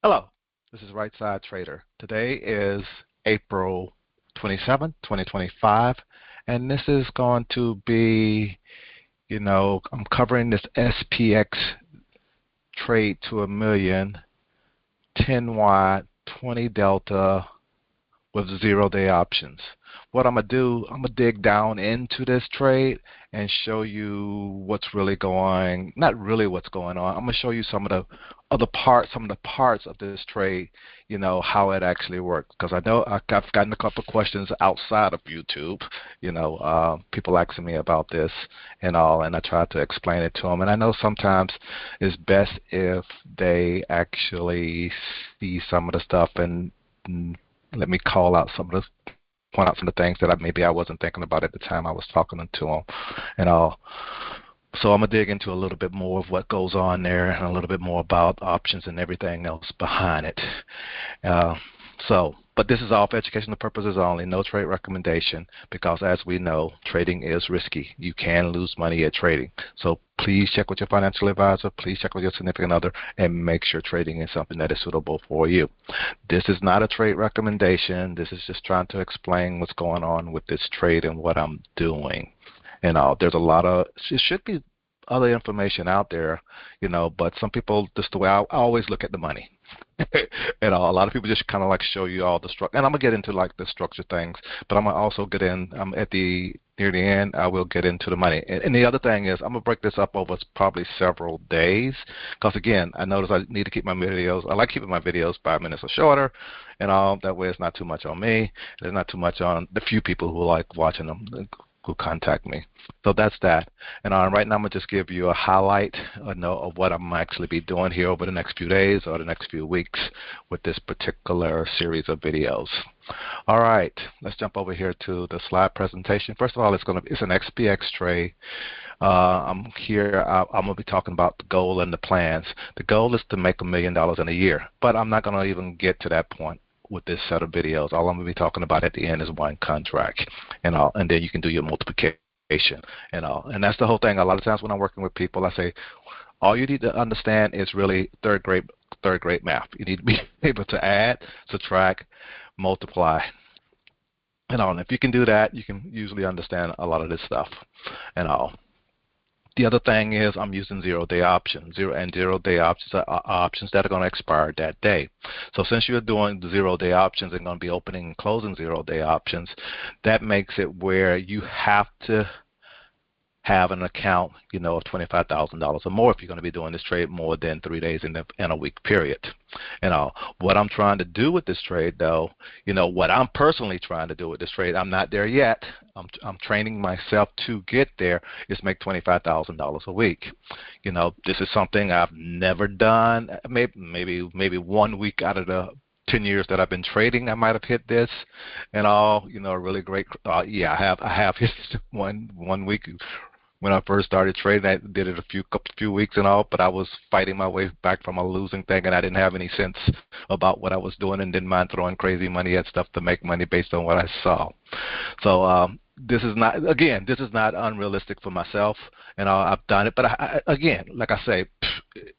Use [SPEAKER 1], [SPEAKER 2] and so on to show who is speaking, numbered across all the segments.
[SPEAKER 1] Hello, this is Right Side Trader. Today is April 27th, 2025, and this is going to be, I'm covering this SPX trade to a million, 10 wide, 20 delta with 0-day options. What I'm going to do, I'm going to dig down into this trade and show you what's really going, not really what's going on. I'm going to show you some of the parts of this trade, how it actually works. Because I know I've gotten a couple of questions outside of YouTube, people asking me about this and all, and I try to explain it to them. And I know sometimes it's best if they actually see some of the stuff and let me point out some of the things that maybe I wasn't thinking about at the time I was talking to them and all. So I'm going to dig into a little bit more of what goes on there and a little bit more about options and everything else behind it. But this is all for educational purposes only, no trade recommendation, because as we know, trading is risky. You can lose money at trading. So please check with your financial advisor, please check with your significant other, and make sure trading is something that is suitable for you. This is not a trade recommendation. This is just trying to explain what's going on with this trade and what I'm doing. There's a lot of, it should be other information out there, but some people, just the way I always look at the money. A lot of people just kind of like show you all the structure, and I'm gonna get into like the structure things, but I'm gonna also get in near the end I will get into the money. And the other thing is I'm gonna break this up over probably several days, because again I notice I need to keep my videos, I like keeping my videos 5 minutes or shorter, and all that way it's not too much on me, there's not too much on the few people who like watching them, who contact me. So that's that. And right now I'm going to just give you a highlight of what I'm actually be doing here over the next few days or the next few weeks with this particular series of videos. All right, let's jump over here to the slide presentation. First of all, it's an SPX trade. I'm going to be talking about the goal and the plans. The goal is to make $1 million in a year, but I'm not going to even get to that point with this set of videos. All I'm going to be talking about at the end is one contract and then you can do your multiplication and that's the whole thing. A lot of times when I'm working with people, I say all you need to understand is really third grade math. You need to be able to add, subtract, multiply, and if you can do that, you can usually understand a lot of this stuff and all. The other thing is I'm using 0-day options. 0-day options are options that are going to expire that day. So since you're doing the 0-day options and going to be opening and closing 0-day options, that makes it where you have to have an account, of $25,000 or more if you're going to be doing this trade more than 3 days in a week period. What I'm trying to do with this trade, though, what I'm personally trying to do with this trade, I'm not there yet. I'm training myself to get there, is make $25,000 a week. This is something I've never done. Maybe 1 week out of the 10 years that I've been trading, I might have hit this and all. Really great. I have hit one week. When I first started trading, I did it a few weeks and all, but I was fighting my way back from a losing thing, and I didn't have any sense about what I was doing and didn't mind throwing crazy money at stuff to make money based on what I saw. So this is not unrealistic for myself, and I've done it. But again, like I say,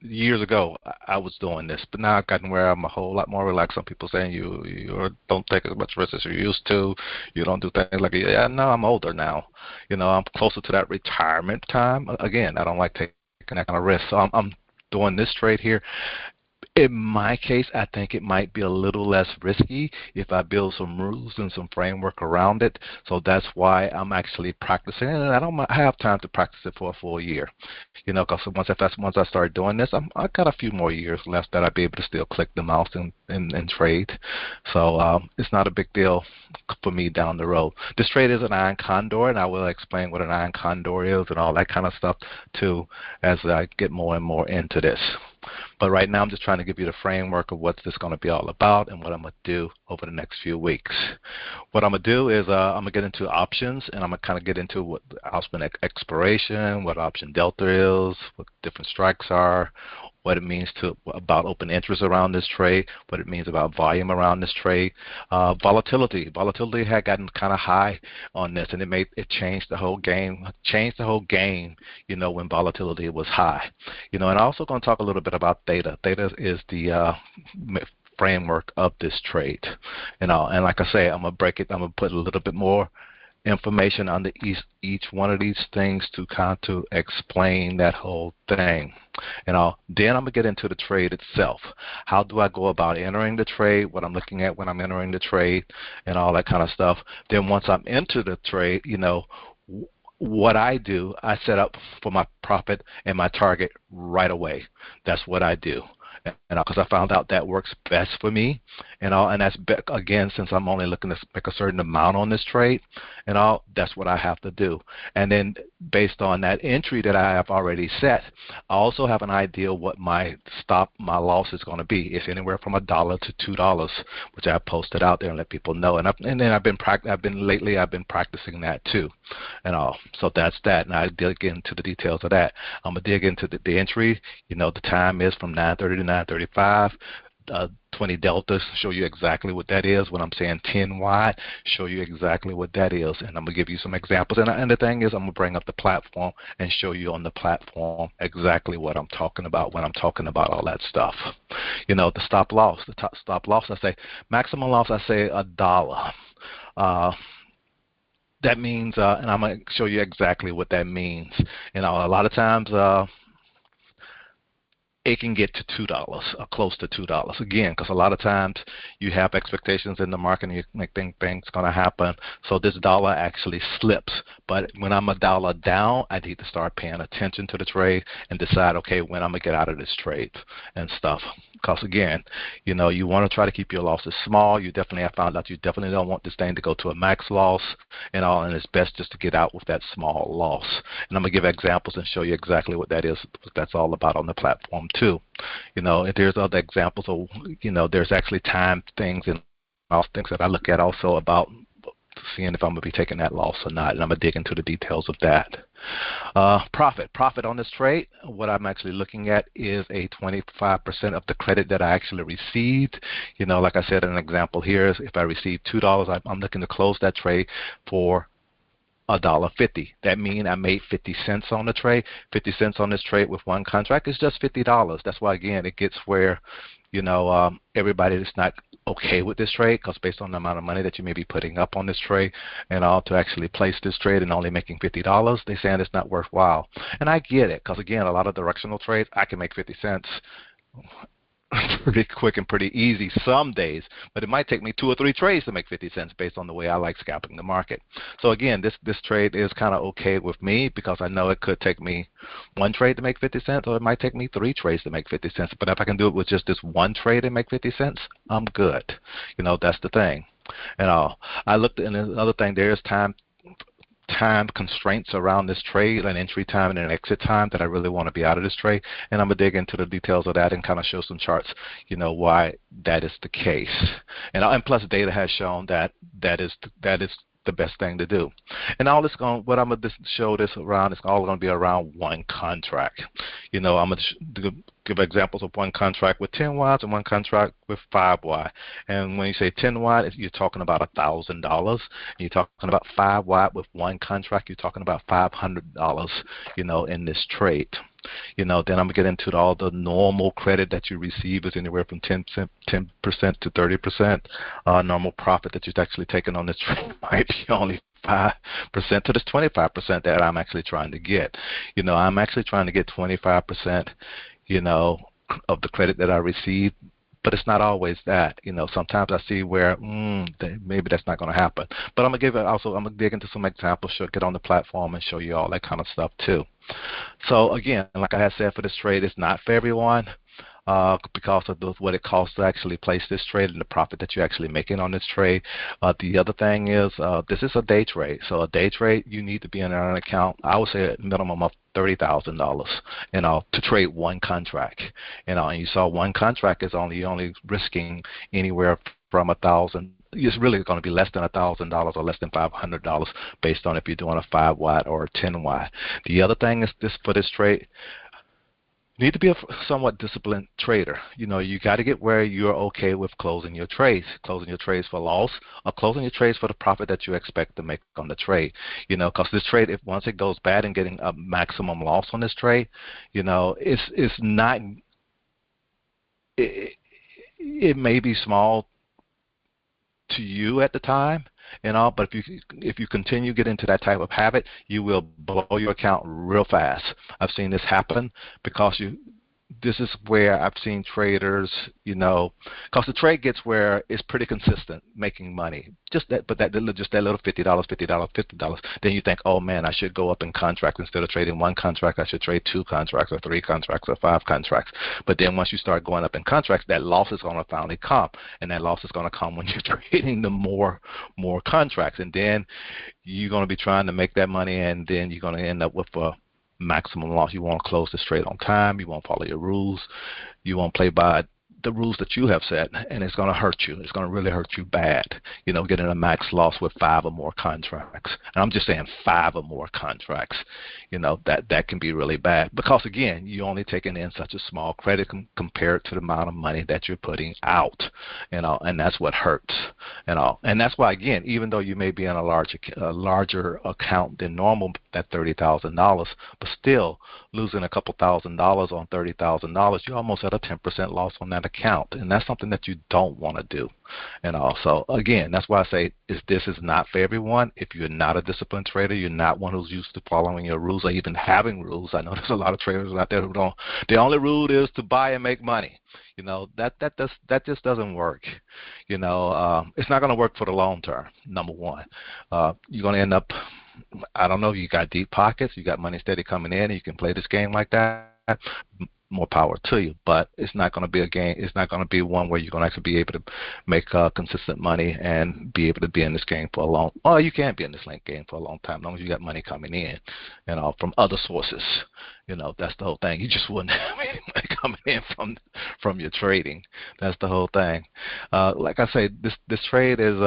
[SPEAKER 1] years ago I was doing this, but now I've gotten where I'm a whole lot more relaxed. Some people saying you don't take as much risk as you used to. You don't do things like no, I'm older now. I'm closer to that retirement time. Again, I don't like taking that kind of risk. So I'm doing this trade here. In my case, I think it might be a little less risky if I build some rules and some framework around it. So that's why I'm actually practicing, and I don't have time to practice it for a full year. Because once I start doing this, I got a few more years left that I'll be able to still click the mouse and trade. So it's not a big deal for me down the road. This trade is an iron condor, and I will explain what an iron condor is and all that kind of stuff too as I get more and more into this. But right now I'm just trying to give you the framework of what's this going to be all about and what I'm going to do over the next few weeks. What I'm going to do is I'm going to get into options, and I'm going to kind of get into what option expiration, what option delta is, what different strikes are, what it means about open interest around this trade, what it means about volume around this trade, volatility. Volatility had gotten kind of high on this, and it changed the whole game. When volatility was high. And I'm also going to talk a little bit about theta. Theta is the framework of this trade. And like I say, I'm gonna break it. I'm gonna put a little bit more information under each one of these things to kind of explain that whole thing. Then I'm gonna get into the trade itself. How do I go about entering the trade? What I'm looking at when I'm entering the trade, and all that kind of stuff. Then once I'm into the trade, what I do, I set up for my profit and my target right away. That's what I do. Because I found out that works best for me, and that's again, since I'm only looking to make a certain amount on this trade, that's what I have to do. And then based on that entry that I have already set, I also have an idea what my loss is going to be. It's anywhere from $1 to $2, which I posted out there and let people know. And then I've been practicing that too, So that's that. And I dig into the details of that. I'm gonna dig into the entry. The time is from 9:30 to 9:35. 20 deltas, show you exactly what that is. When I'm saying 10 wide, show you exactly what that is. And I'm going to give you some examples. And the thing is, I'm going to bring up the platform and show you on the platform exactly what I'm talking about when I'm talking about all that stuff. The stop loss, the top stop loss, I say maximum loss, I say $1. That means, and I'm going to show you exactly what that means. A lot of times, it can get to $2 or close to $2 again, because a lot of times you have expectations in the market and you think things going to happen. So this dollar actually slips. But when I'm $1 down, I need to start paying attention to the trade and decide, okay, when I'm going to get out of this trade and stuff. Because again, you want to try to keep your losses small. I found out you definitely don't want this thing to go to a max loss and it's best just to get out with that small loss. And I'm going to give examples and show you exactly what that is, what that's all about on the platform too. If there's other examples of, there's actually time things and all things that I look at also about seeing if I'm going to be taking that loss or not, and I'm going to dig into the details of that. Profit on this trade, what I'm actually looking at is a 25% of the credit that I actually received. Like I said, an example here is if I receive $2, I'm looking to close that trade for $1.50. That means I made 50 cents on the trade. 50 cents on this trade with one contract is just $50. That's why, again, it gets where everybody is not okay with this trade, because based on the amount of money that you may be putting up on this trade and all to actually place this trade and only making $50, they're saying it's not worthwhile. And I get it, because again, a lot of directional trades, I can make 50 cents pretty quick and pretty easy some days, but it might take me 2 or 3 trades to make 50 cents based on the way I like scalping the market. So again, this trade is kind of okay with me, because I know it could take me 1 trade to make 50 cents, or it might take me 3 trades to make 50 cents. But if I can do it with just this 1 trade and make 50 cents, I'm good. That's the thing. I looked at another thing. There is time constraints around this trade, an entry time and an exit time, that I really want to be out of this trade. And I'm going to dig into the details of that and kind of show some charts, why that is the case. And plus data has shown that is the best thing to do. And all this what I'm going to show this around is all going to be around one contract. I'm going to give examples of one contract with 10 watts and one contract with 5 watt. And when you say 10 watt, you're talking about $1,000. You're talking about 5 watt with one contract, you're talking about $500, in this trade. Then I'm going to get into all the normal credit that you receive is anywhere from 10% to 30%. Normal profit that you're actually taking on this trade might be only 5% to this 25% that I'm actually trying to get. I'm actually trying to get 25%, of the credit that I receive. But it's not always that. Sometimes I see where maybe that's not going to happen. But I'm going to dig into some examples, get on the platform and show you all that kind of stuff too. So again, like I had said, for this trade, it's not for everyone. Because of what it costs to actually place this trade and the profit that you're actually making on this trade. The other thing is this is a day trade. So a day trade, you need to be in an account, I would say a minimum of $30,000, to trade one contract. And you saw one contract is only risking anywhere from $1,000. It's really going to be less than $1,000 or less than $500 based on if you're doing a 5 watt or a 10 watt. The other thing is this for this trade. You need to be a somewhat disciplined trader. You got to get where you're okay with closing your trades for loss, or closing your trades for the profit that you expect to make on the trade. Because this trade, if once it goes bad and getting a maximum loss on this trade, it's not. It, it may be small to you at the time but if you continue get into that type of habit, you will blow your account real fast. I've seen this happen because this is where I've seen traders, because the trade gets where it's pretty consistent making money. Just that little $50, $50, $50. Then you think, oh man, I should go up in contracts instead of trading one contract. I should trade two contracts or three contracts or five contracts. But then once you start going up in contracts, that loss is going to finally come, and that loss is going to come when you're trading the more contracts, and then you're going to be trying to make that money, and then you're going to end up with a maximum loss. You won't close this trade on time. You won't follow your rules. You won't play by the rules that you have set, and it's going to hurt you. It's going to really hurt you bad, getting a max loss with 5 or more contracts. And I'm just saying 5 or more contracts, that can be really bad because, again, you're only taking in such a small credit compared to the amount of money that you're putting out, and that's what hurts, And that's why, again, even though you may be in a larger account than normal, that $30,000, but still losing a couple $1,000s on $30,000, you're almost at a 10% loss on that account, and that's something that you don't want to do. So again, that's why I say this is not for everyone. If you're not a disciplined trader, you're not one who's used to following your rules or even having rules. I know there's a lot of traders out there who don't. The only rule is to buy and make money. That just doesn't work. It's not going to work for the long term. Number one, you're going to end up. I don't know. You got deep pockets. You got money steady coming in, and you can play this game like that. More power to you, but it's not going to be a game. It's not going to be one where you're going to actually be able to make consistent money and be able to be in this game for a long. Well, you can't be in this game for a long time, as long as you got money coming in, from other sources. That's the whole thing. You just wouldn't have any money coming in from your trading. That's the whole thing. Like I say, this trade is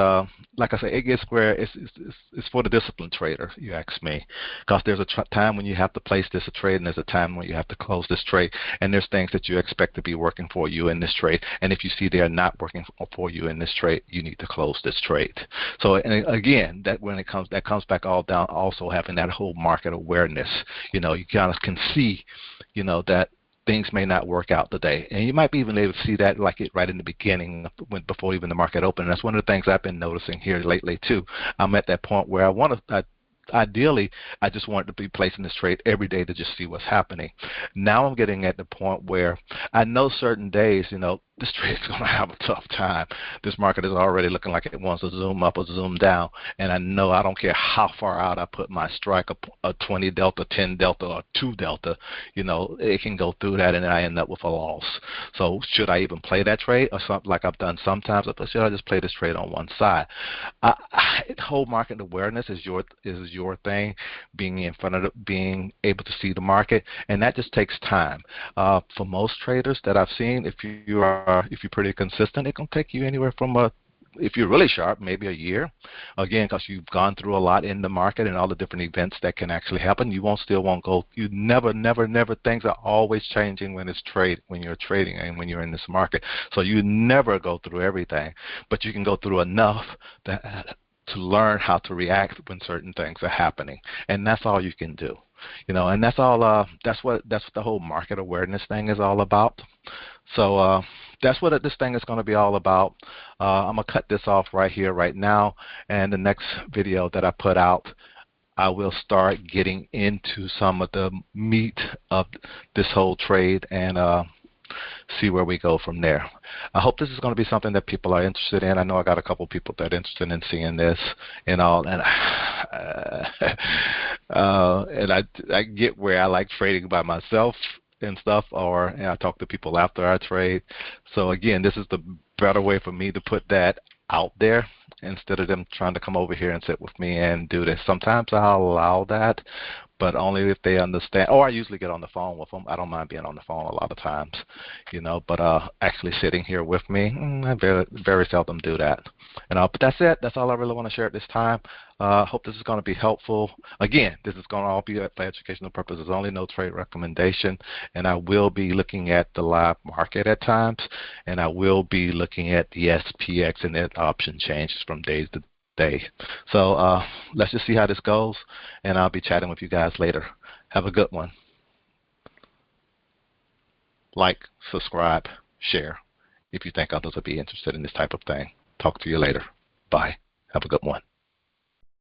[SPEAKER 1] like I say, it gets where it's for the disciplined trader. You ask me, because there's a time when you have to place this trade, and there's a time when you have to close this trade. And there's things that you expect to be working for you in this trade. And if you see they are not working for you in this trade, you need to close this trade. So, and again, that comes back all down also having that whole market awareness. You kind of can see, that things may not work out today. And you might be even able to see that right in the beginning before even the market opened. And that's one of the things I've been noticing here lately too. I'm at that point where ideally, I just wanted to be placing this trade every day to just see what's happening. Now I'm getting at the point where I know certain days, this trade's going to have a tough time. This market is already looking like it wants to zoom up or zoom down, and I know I don't care how far out I put my strike, a 20 delta, 10 delta, or 2 delta, it can go through that, and then I end up with a loss. So should I even play that trade, or something like I've done sometimes, or should I just play this trade on one side? Whole market awareness is your thing, being in front of being able to see the market, and that just takes time. For most traders that I've seen, if you're pretty consistent, it can take you anywhere from if you're really sharp, maybe a year. Again, because you've gone through a lot in the market and all the different events that can actually happen. You won't go. You never. Things are always changing when you're trading and when you're in this market. So you never go through everything, but you can go through enough to learn how to react when certain things are happening, and that's all you can do. And that's all. That's what the whole market awareness thing is all about. So that's what this thing is going to be all about. I'm going to cut this off right here, right now, and the next video that I put out, I will start getting into some of the meat of this whole trade and see where we go from there. I hope this is going to be something that people are interested in. I know I got a couple people that are interested in seeing this and all, and and I get where I like trading by myself and stuff, and I talk to people after I trade. So again, this is the better way for me to put that out there instead of them trying to come over here and sit with me and do this. Sometimes I'll allow that, but only if they understand. Or I usually get on the phone with them. I don't mind being on the phone a lot of times, but actually sitting here with me, I very, very seldom do that. But that's it. That's all I really want to share at this time. Hope this is going to be helpful. Again, this is going to all be for educational purposes only, no trade recommendation. And I will be looking at the live market at times, and I will be looking at the SPX and that option changes from day to day. So let's just see how this goes, and I'll be chatting with you guys later. Have a good one. Like, subscribe, share if you think others will be interested in this type of thing. Talk to you later. Bye. Have a good one.